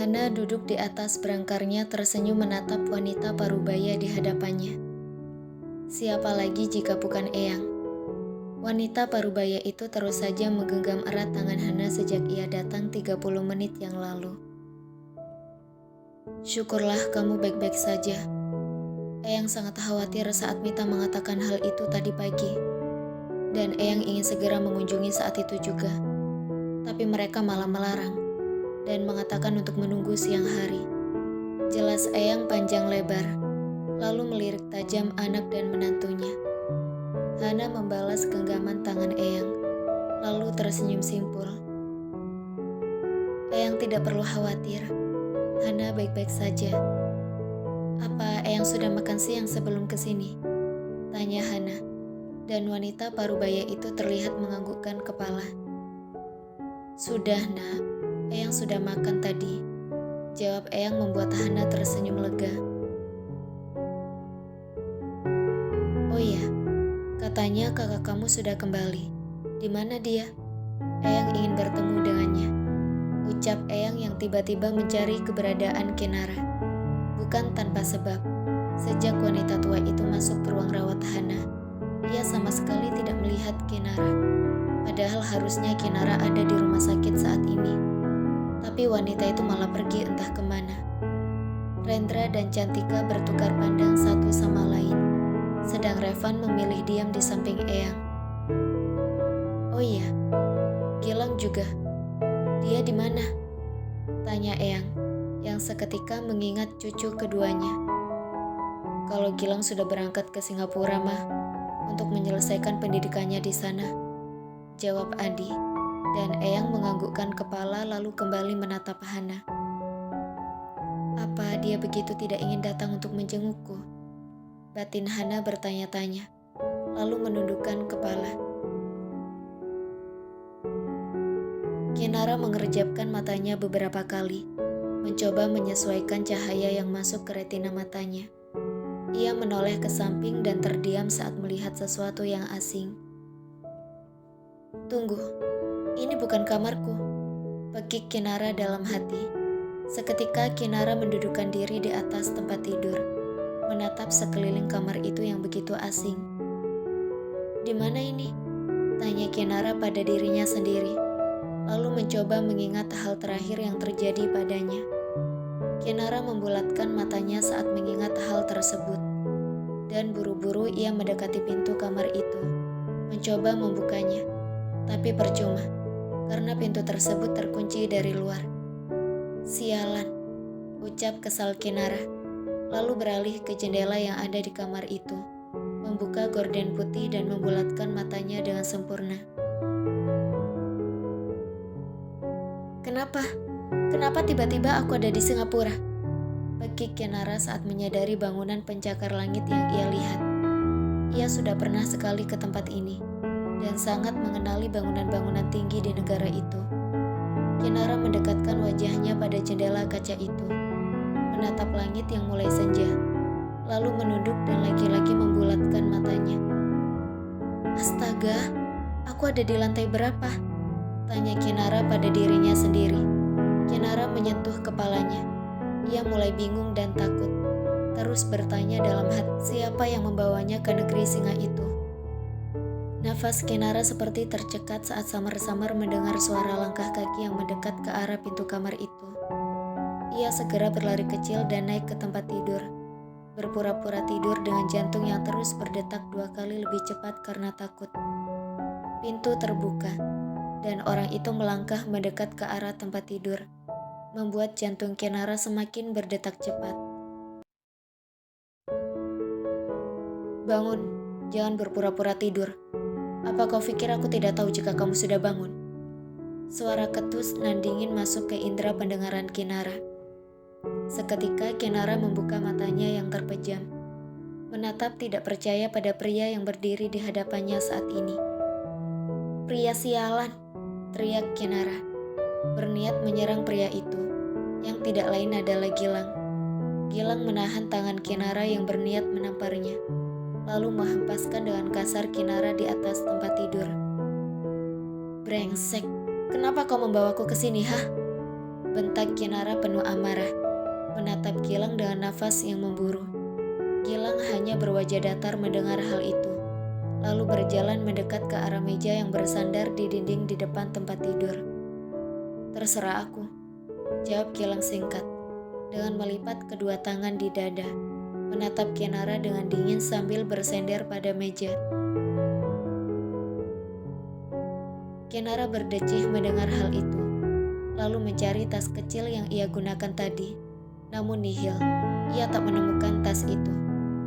Hana duduk di atas berangkarnya tersenyum menatap wanita parubaya di hadapannya. Siapa lagi jika bukan Eyang? Wanita parubaya itu terus saja menggenggam erat tangan Hana sejak ia datang 30 menit yang lalu. Syukurlah kamu baik-baik saja. Eyang sangat khawatir saat Mita mengatakan hal itu tadi pagi. Dan Eyang ingin segera mengunjungi saat itu juga. Tapi mereka malah melarang dan mengatakan untuk menunggu siang hari. Jelas Eyang panjang lebar, lalu melirik tajam anak dan menantunya. Hana membalas genggaman tangan Eyang, lalu tersenyum simpul. Eyang tidak perlu khawatir, Hana baik-baik saja. Apa Eyang sudah makan siang sebelum kesini? Tanya Hana, dan wanita parubaya itu terlihat menganggukkan kepala. Sudah nak, Eyang sudah makan tadi. Jawab Eyang membuat Hana tersenyum lega. Oh iya, katanya kakak kamu sudah kembali. Di mana dia? Eyang ingin bertemu dengannya. Ucap Eyang yang tiba-tiba mencari keberadaan Kinara. Bukan tanpa sebab. Sejak wanita tua itu masuk ke ruang rawat Hana, ia sama sekali tidak melihat Kinara. Padahal harusnya Kinara ada di rumah sakit saat ini. Tapi wanita itu malah pergi entah kemana. Rendra dan Cantika bertukar pandang satu sama lain, sedang Revan memilih diam di samping Eyang. Oh iya, Gilang juga. Dia di mana? Tanya Eyang, yang seketika mengingat cucu keduanya. Kalau Gilang sudah berangkat ke Singapura, mah, untuk menyelesaikan pendidikannya di sana. Jawab Adi, dan Eyang menganggukkan kepala lalu kembali menatap Hana. Apa dia begitu tidak ingin datang untuk menjengukku? Batin Hana bertanya-tanya, lalu menundukkan kepala. Kinara mengerjapkan matanya beberapa kali, mencoba menyesuaikan cahaya yang masuk ke retina matanya. Ia menoleh ke samping dan terdiam saat melihat sesuatu yang asing. Tunggu, ini bukan kamarku, pekik Kinara dalam hati. Seketika Kinara mendudukkan diri di atas tempat tidur, menatap sekeliling kamar itu yang begitu asing. Di mana ini? Tanya Kinara pada dirinya sendiri, lalu mencoba mengingat hal terakhir yang terjadi padanya. Kinara membulatkan matanya saat mengingat hal tersebut, dan buru-buru ia mendekati pintu kamar itu, mencoba membukanya. Tapi percuma, karena pintu tersebut terkunci dari luar. Sialan, ucap kesal Kinara, lalu beralih ke jendela yang ada di kamar itu, membuka gorden putih dan membulatkan matanya dengan sempurna. Kenapa? Kenapa tiba-tiba aku ada di Singapura? Pekik Kinara saat menyadari bangunan pencakar langit yang ia lihat. Ia sudah pernah sekali ke tempat ini, dan sangat mengenali bangunan-bangunan tinggi di negara itu. Kinara mendekatkan wajahnya pada jendela kaca itu, menatap langit yang mulai senja, lalu menunduk dan lagi-lagi membulatkan matanya. Astaga, aku ada di lantai berapa? Tanya Kinara pada dirinya sendiri. Kinara menyentuh kepalanya. Ia mulai bingung dan takut. Terus bertanya dalam hati, siapa yang membawanya ke negeri singa itu? Nafas Kinara seperti tercekat saat samar-samar mendengar suara langkah kaki yang mendekat ke arah pintu kamar itu. Ia segera berlari kecil dan naik ke tempat tidur, berpura-pura tidur dengan jantung yang terus berdetak 2 kali lebih cepat karena takut. Pintu terbuka, dan orang itu melangkah mendekat ke arah tempat tidur, membuat jantung Kinara semakin berdetak cepat. Bangun, jangan berpura-pura tidur. Apa kau pikir aku tidak tahu jika kamu sudah bangun? Suara ketus nan dingin masuk ke indera pendengaran Kinara. Seketika Kinara membuka matanya yang terpejam, menatap tidak percaya pada pria yang berdiri di hadapannya saat ini. Pria sialan, teriak Kinara, berniat menyerang pria itu, yang tidak lain adalah Gilang. Gilang menahan tangan Kinara yang berniat menamparnya, lalu menghempaskan dengan kasar Kinara di atas tempat tidur. Brengsek, kenapa kau membawaku ke sini, hah? bentak Kinara penuh amarah, menatap Gilang dengan nafas yang memburu. Gilang hanya berwajah datar mendengar hal itu, lalu berjalan mendekat ke arah meja yang bersandar di dinding di depan tempat tidur. "Terserah aku," jawab Gilang singkat, dengan melipat kedua tangan di dada, menatap Kinara dengan dingin sambil bersender pada meja. Kinara berdecih mendengar hal itu, lalu mencari tas kecil yang ia gunakan tadi. Namun nihil, ia tak menemukan tas itu.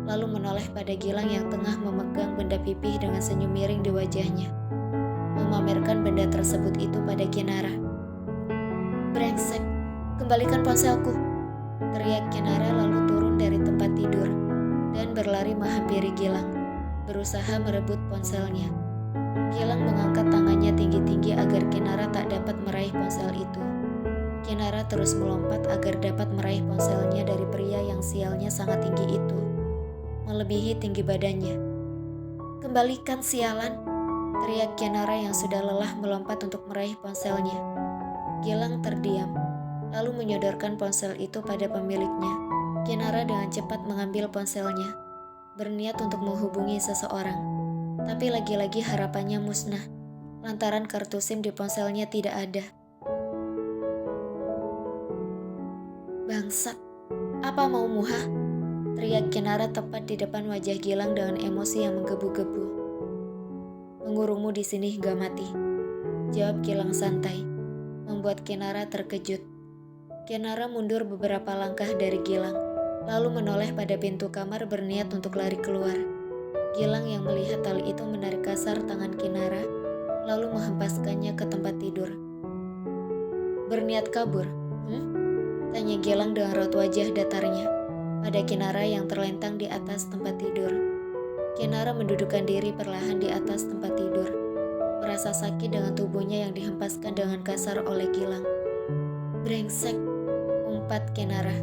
Lalu menoleh pada Gilang yang tengah memegang benda pipih dengan senyum miring di wajahnya, memamerkan benda tersebut itu pada Kinara. "Brengsek, kembalikan ponselku!" teriak Kinara lalu turun dari tempat tidur dan berlari menghampiri Gilang, berusaha merebut ponselnya. Gilang mengangkat tangannya tinggi-tinggi agar Kinara tak dapat meraih ponsel itu. Kinara terus melompat agar dapat meraih ponselnya dari pria yang sialnya sangat tinggi itu, melebihi tinggi badannya. "Kembalikan, sialan!" teriak Kinara yang sudah lelah melompat untuk meraih ponselnya. Gilang terdiam, lalu menyodorkan ponsel itu pada pemiliknya. Kinara dengan cepat mengambil ponselnya, berniat untuk menghubungi seseorang. Tapi lagi-lagi harapannya musnah, lantaran kartu SIM di ponselnya tidak ada. "Bangsat, apa maumu, ha?" teriak Kinara tepat di depan wajah Gilang dengan emosi yang menggebu-gebu. "Mengurungmu di sini hingga mati," jawab Gilang santai, membuat Kinara terkejut. Kinara mundur beberapa langkah dari Gilang, lalu menoleh pada pintu kamar berniat untuk lari keluar. Gilang yang melihat hal itu menarik kasar tangan Kinara, lalu menghempaskannya ke tempat tidur. "Berniat kabur, tanya Gilang dengan raut wajah datarnya pada Kinara yang terlentang di atas tempat tidur. Kinara mendudukkan diri perlahan di atas tempat tidur, merasa sakit dengan tubuhnya yang dihempaskan dengan kasar oleh Gilang. "Brengsek," umpat Kinara,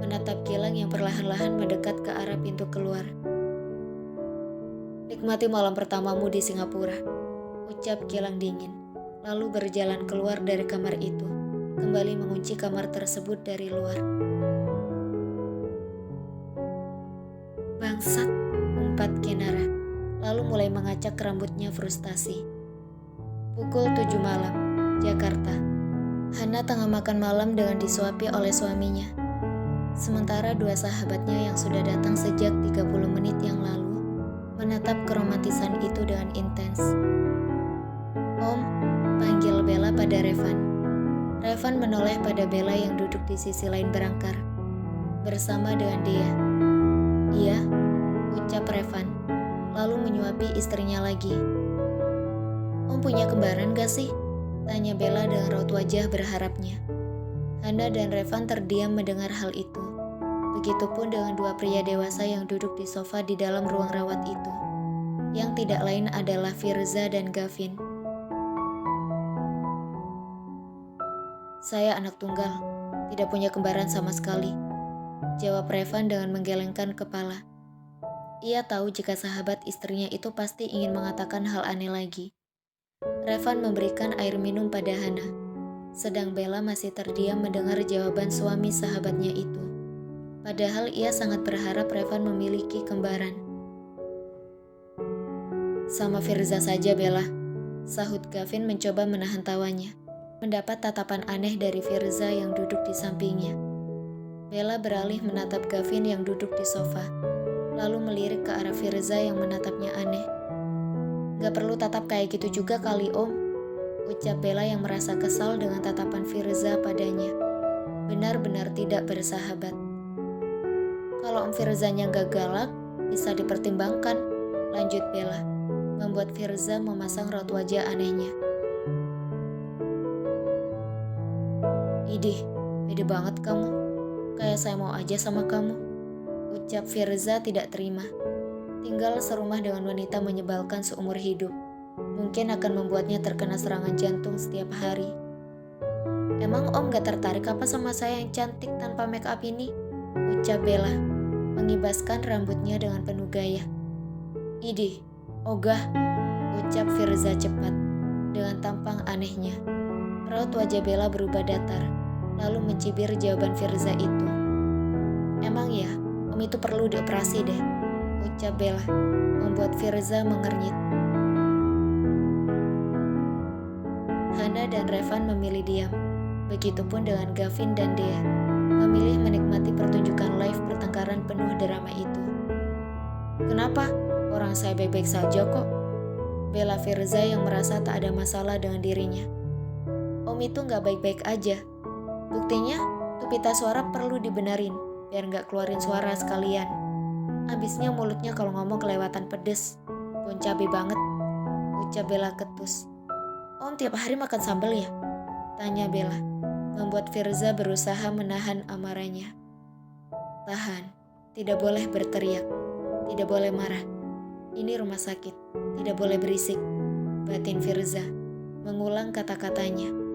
menatap Gilang yang perlahan-lahan mendekat ke arah pintu keluar. "Nikmati malam pertamamu di Singapura," ucap Gilang dingin, lalu berjalan keluar dari kamar itu, kembali mengunci kamar tersebut dari luar. "Bangsat," umpat Kinara, lalu mulai mengacak rambutnya frustasi. Pukul 7 malam, Jakarta. Hana tengah makan malam dengan disuapi oleh suaminya. Sementara dua sahabatnya yang sudah datang sejak 30 menit yang lalu menatap keromantisan itu dengan intens. "Om," panggil Bella pada Revan. Revan menoleh pada Bella yang duduk di sisi lain berangkar, bersama dengan dia. "Iya," ucap Revan, lalu menyuapi istrinya lagi. "Om punya kembaran gak sih?" tanya Bella dengan raut wajah berharapnya. Hana dan Revan terdiam mendengar hal itu. Begitupun dengan dua pria dewasa yang duduk di sofa di dalam ruang rawat itu, yang tidak lain adalah Firza dan Gavin. "Saya anak tunggal, tidak punya kembaran sama sekali," jawab Revan dengan menggelengkan kepala. Ia tahu jika sahabat istrinya itu pasti ingin mengatakan hal aneh lagi. Revan memberikan air minum pada Hana, sedang Bella masih terdiam mendengar jawaban suami sahabatnya itu. Padahal ia sangat berharap Revan memiliki kembaran. "Sama Firza saja, Bella," sahut Gavin mencoba menahan tawanya, mendapat tatapan aneh dari Firza yang duduk di sampingnya. Bella beralih menatap Gavin yang duduk di sofa, lalu melirik ke arah Firza yang menatapnya aneh. "Gak perlu tatap kayak gitu juga kali, Om," ucap Bella yang merasa kesal dengan tatapan Firza padanya. Benar-benar tidak bersahabat. "Kalau Om Firzanya gak galak, bisa dipertimbangkan," lanjut Bella, membuat Firza memasang raut wajah anehnya. "Idih, pede banget kamu. Kayak saya mau aja sama kamu," ucap Firza tidak terima. Tinggal serumah dengan wanita menyebalkan seumur hidup mungkin akan membuatnya terkena serangan jantung setiap hari. "Emang Om gak tertarik apa sama saya yang cantik tanpa make up ini?" ucap Bella, mengibaskan rambutnya dengan penuh gaya. "Idih, ogah," ucap Firza cepat, dengan tampang anehnya. Raut wajah Bella berubah datar, lalu mencibir jawaban Firza itu. Emang ya, Om itu perlu dioperasi deh, ucap Bella, membuat Firza mengernyit. Hana dan Revan memilih diam. Begitupun dengan Gavin dan Dea, memilih menikmati pertunjukan live pertengkaran penuh drama itu. Kenapa? Orang saya baik-baik saja kok. Bella Firza yang merasa tak ada masalah dengan dirinya. Om itu gak baik-baik aja. Buktinya, tuh pita suara perlu dibenerin, biar gak keluarin suara sekalian. Abisnya mulutnya kalau ngomong kelewatan pedes. Bon cabe banget, ucap Bella ketus. Om tiap hari makan sambal ya? Tanya Bella, membuat Firza berusaha menahan amarahnya. Tahan, tidak boleh berteriak, tidak boleh marah. Ini rumah sakit, tidak boleh berisik, batin Firza, mengulang kata-katanya.